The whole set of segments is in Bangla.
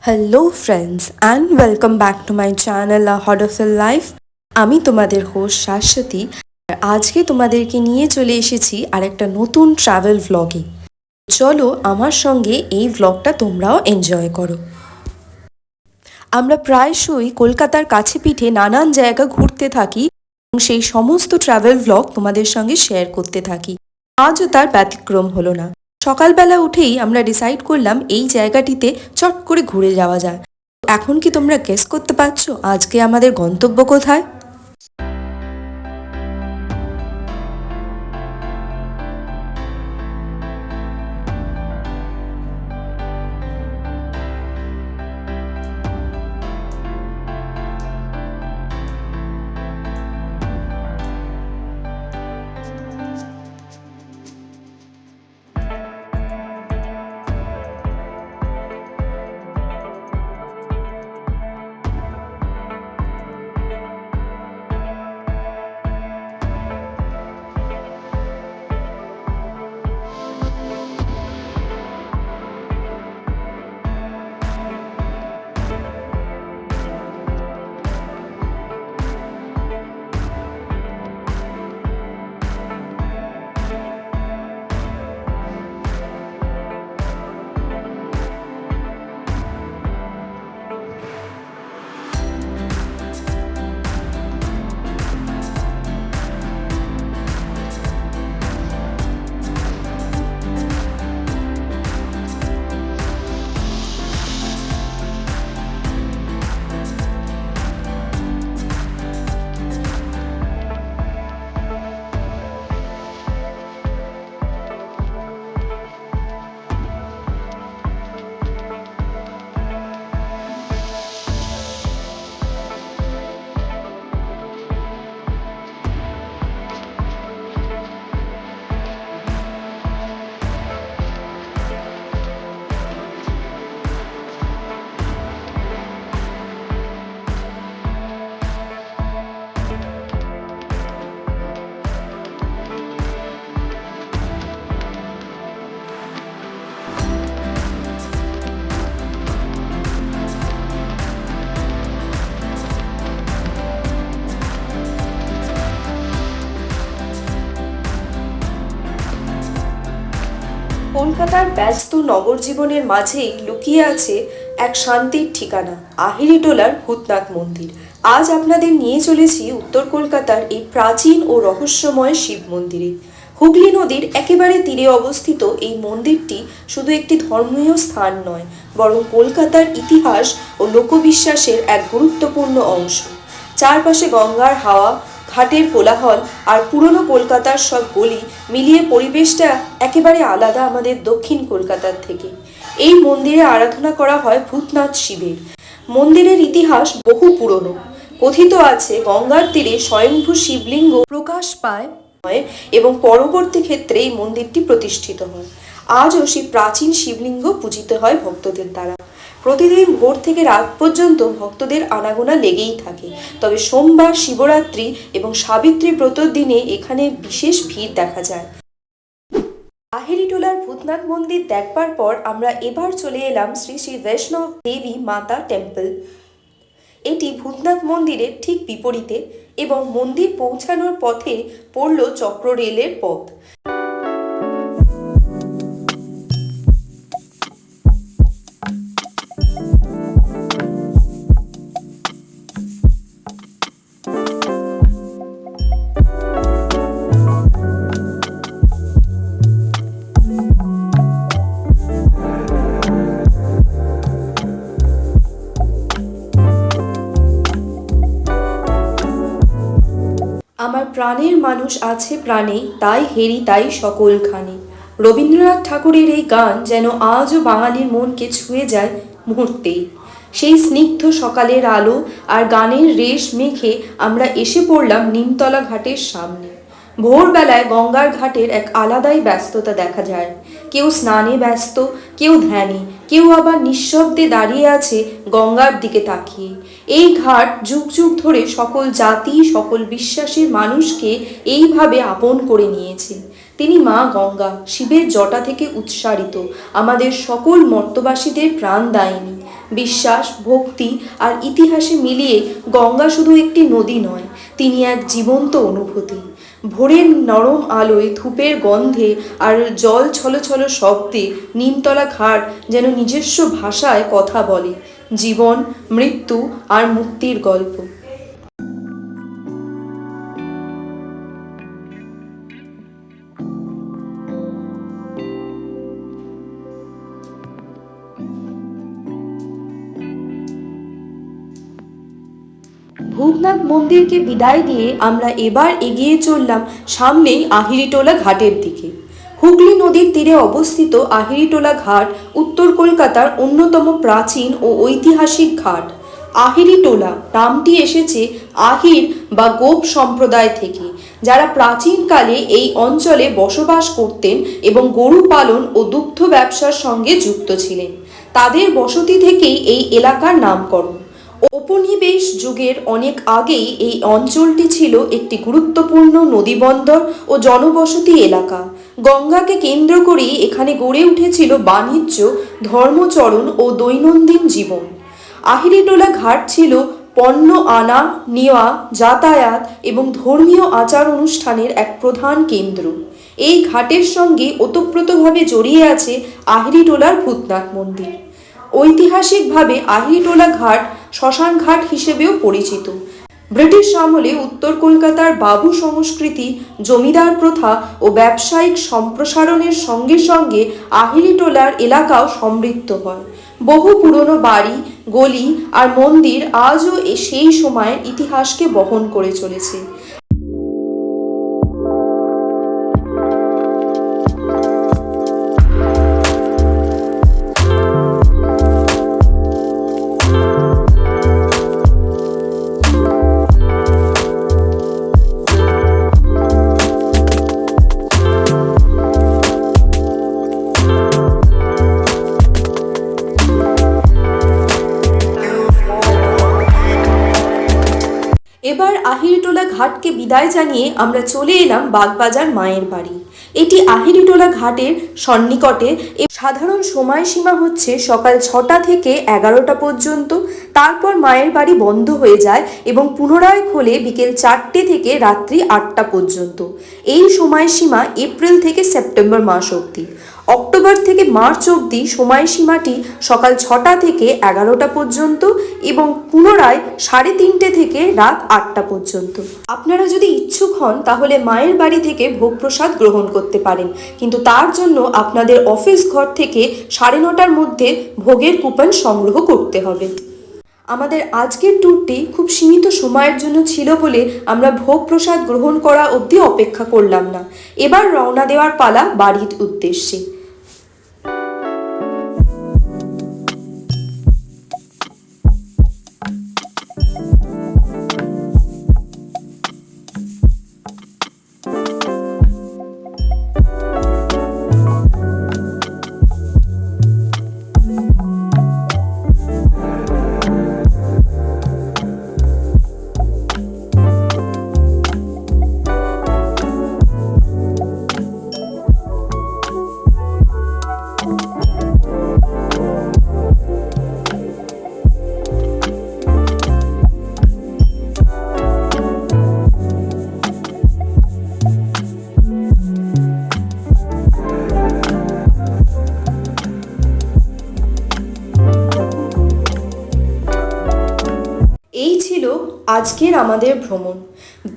Hello friends and welcome back to my channel a hopeful life. আমি তোমাদের হোস্ট শাশ্বতী। আর আজকে তোমাদেরকে নিয়ে চলে এসেছি আর একটা নতুন ট্রাভেল ভ্লগে। চলো আমার সঙ্গে এই ভ্লগটা তোমরাও এনজয় করো। আমরা প্রায়শই কলকাতার কাছে পিঠে নানান জায়গা ঘুরতে থাকি এবং সেই সমস্ত ট্রাভেল ভ্লগ তোমাদের সঙ্গে শেয়ার করতে থাকি। আজও তার ব্যতিক্রম হলো না। সকালবেলা উঠেই আমরা ডিসাইড করলাম এই জায়গাটিতে চট করে ঘুরে যাওয়া যায়। এখন কি তোমরা গেস করতে পারছো আজকে আমাদের গন্তব্য কোথায়? কলকাতার ব্যস্ত নগর জীবনের মাঝেই লুকিয়ে আছে এক শান্তির ঠিকানা, আহিরিটোলার ভূতনাথ মন্দির। আজ আপনাদের নিয়ে চলেছি উত্তর কলকাতার এই প্রাচীন ও রহস্যময় শিব মন্দিরে। হুগলি নদীর একেবারে তীরে অবস্থিত এই মন্দিরটি শুধু একটি ধর্মীয় স্থান নয়, বরং কলকাতার ইতিহাস ও লোকবিশ্বাসের এক গুরুত্বপূর্ণ অংশ। চারপাশে গঙ্গার হাওয়া, ঘাটের কোলাহল আর পুরনো কলকাতার সব গলি মিলিয়ে পরিবেশটা একেবারে আলাদা আমাদের দক্ষিণ কলকাতার থেকে। এই মন্দিরে আরাধনা করা হয় ভূতনাথ শিবের। মন্দিরের ইতিহাস বহু পুরনো। কথিত আছে গঙ্গার তীরে স্বয়ংভূ শিবলিঙ্গ প্রকাশ পায় এবং পরবর্তী ক্ষেত্রে এই মন্দিরটি প্রতিষ্ঠিত হয়। আজও সেই প্রাচীন শিবলিঙ্গ পূজিত হয় ভক্তদের দ্বারা। প্রতিদিন ভোর থেকে রাত পর্যন্ত ভক্তদের আনাগোনা লেগেই থাকে। তবে সোমবার, শিবরাত্রি এবং সাবিত্রী ব্রতর দিনে এখানে বিশেষ ভিড় দেখা যায়। আহিরিটোলার ভূতনাথ মন্দির দেখবার পর আমরা এবার চলে এলাম শ্রী শ্রী বৈষ্ণব দেবী মাতা টেম্পল। এটি ভূতনাথ মন্দিরের ঠিক বিপরীতে এবং মন্দির পৌঁছানোর পথে পড়ল চক্র রেলের পথ। আমার প্রাণের মানুষ আছে প্রাণে, তাই হেরি তাই সকলখানে। রবীন্দ্রনাথ ঠাকুরের এই গান যেন আজও বাঙালির মনকে ছুঁয়ে যায় মুহূর্তেই। সেই স্নিগ্ধ সকালের আলো আর গানের রেশ মেখে আমরা এসে পড়লাম নিমতলা ঘাটের সামনে। ভোরবেলায় গঙ্গার ঘাটের এক আলাদাই ব্যস্ততা দেখা যায়। কেউ স্নানে ব্যস্ত, কেউ ধ্যানে, কেউ আবার নিঃশব্দে দাঁড়িয়ে আছে গঙ্গার দিকে তাকিয়ে। এই ঘাট যুগ যুগ ধরে সকল জাতি, সকল বিশ্বাসের মানুষকে এইভাবে আপন করে নিয়েছে। তিনি মা গঙ্গা, শিবের জটা থেকে উৎসারিত, আমাদের সকল মর্তবাসীদের প্রাণদায়িনী। বিশ্বাস, ভক্তি আর ইতিহাসে মিলিয়ে গঙ্গা শুধু একটি নদী নয়, তিনি এক জীবন্ত অনুভূতি। ভোরের নরম আলোয়, ধূপের গন্ধে আর জল ছলছল শব্দে নিমতলা ঘাট যেন নিজস্ব ভাষায় কথা বলে, জীবন, মৃত্যু আর মুক্তির গল্প। ভূতনাথ মন্দিরকে বিদায় দিয়ে আমরা এবার এগিয়ে চললাম সামনেই আহিরিটোলা ঘাটের দিকে। হুগলি নদীর তীরে অবস্থিত আহিরিটোলা ঘাট উত্তর কলকাতার অন্যতম প্রাচীন ও ঐতিহাসিক ঘাট। আহিরিটোলা নামটি এসেছে আহির বা গোপ সম্প্রদায় থেকে, যারা প্রাচীনকালে এই অঞ্চলে বসবাস করতেন এবং গরু পালন ও দুগ্ধ ব্যবসার সঙ্গে যুক্ত ছিলেন। তাদের বসতি থেকেই এই এলাকার নামকরণ। ঔপনিবেশ যুগের অনেক আগেই এই অঞ্চলটি ছিল একটি গুরুত্বপূর্ণ নদীবন্দর ও জনবসতি এলাকা। গঙ্গাকে কেন্দ্র করেই এখানে গড়ে উঠেছিল বাণিজ্য, ধর্মচরণ ও দৈনন্দিন জীবন। আহিরিটোলা ঘাট ছিল পণ্য আনা নেওয়া, যাতায়াত এবং ধর্মীয় আচার অনুষ্ঠানের এক প্রধান কেন্দ্র। এই ঘাটের সঙ্গে ওতপ্রোতভাবে জড়িয়ে আছে আহিরিটোলার ভূতনাথ মন্দির। ঐতিহাসিকভাবে আহিরিটোলা ঘাট শ্মশান ঘাট হিসেবেও পরিচিত। ব্রিটিশ আমলে উত্তর কলকাতার বাবু সংস্কৃতি, জমিদার প্রথা ও ব্যবসায়িক সম্প্রসারণের সঙ্গে সঙ্গে আহিরিটোলার এলাকাও সমৃদ্ধ হয়। বহু পুরনো বাড়ি, গলি আর মন্দির আজও সেই সময়ের ইতিহাসকে বহন করে চলেছে। এবার আহিরিটোলা ঘাটকে বিদায় জানিয়ে আমরা চলে এলাম বাগবাজার মায়ের বাড়ি। এটি আহিরিটোলা ঘাটের সন্নিকটে। সাধারণ সময়সীমা হচ্ছে সকাল 6টা থেকে 11টা পর্যন্ত। তারপর মায়ের বাড়ি বন্ধ হয়ে যায় এবং পুনরায় খোলে বিকেল 4টে থেকে রাত্রি 8টা পর্যন্ত। এই সময়সীমা এপ্রিল থেকে সেপ্টেম্বর মাস অবধি। অক্টোবর থেকে মার্চ অবধি সময়সীমাটি সকাল 6টা থেকে 11টা পর্যন্ত এবং পুনরায় 3:30 থেকে রাত 8টা পর্যন্ত। আপনারা যদি ইচ্ছুক হন তাহলে মায়ের বাড়ি থেকে ভোগ প্রসাদ গ্রহণ করতে পারেন, কিন্তু তার জন্য আপনাদের অফিস ঘর থেকে 9:30টার মধ্যে ভোগের কুপন সংগ্রহ করতে হবে। আমাদের আজকের ট্যুরটি খুব সীমিত সময়ের জন্য ছিল বলে আমরা ভোগ প্রসাদ গ্রহণ করা অবধি অপেক্ষা করলাম না। এবার রওনা দেওয়ার পালা বাড়ির উদ্দেশ্যে। আজকের আমাদের ভ্রমণ।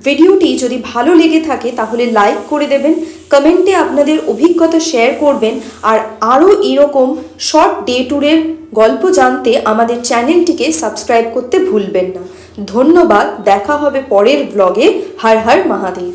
ভিডিওটি যদি ভালো লেগে থাকে তাহলে লাইক করে দেবেন, কমেন্টে আপনাদের অভিজ্ঞতা শেয়ার করবেন, আর আরও এরকম শর্ট ডে ট্যুরের গল্প জানতে আমাদের চ্যানেলটিকে সাবস্ক্রাইব করতে ভুলবেন না। ধন্যবাদ, দেখা হবে পরের ব্লগে। হর হর মহাদেব।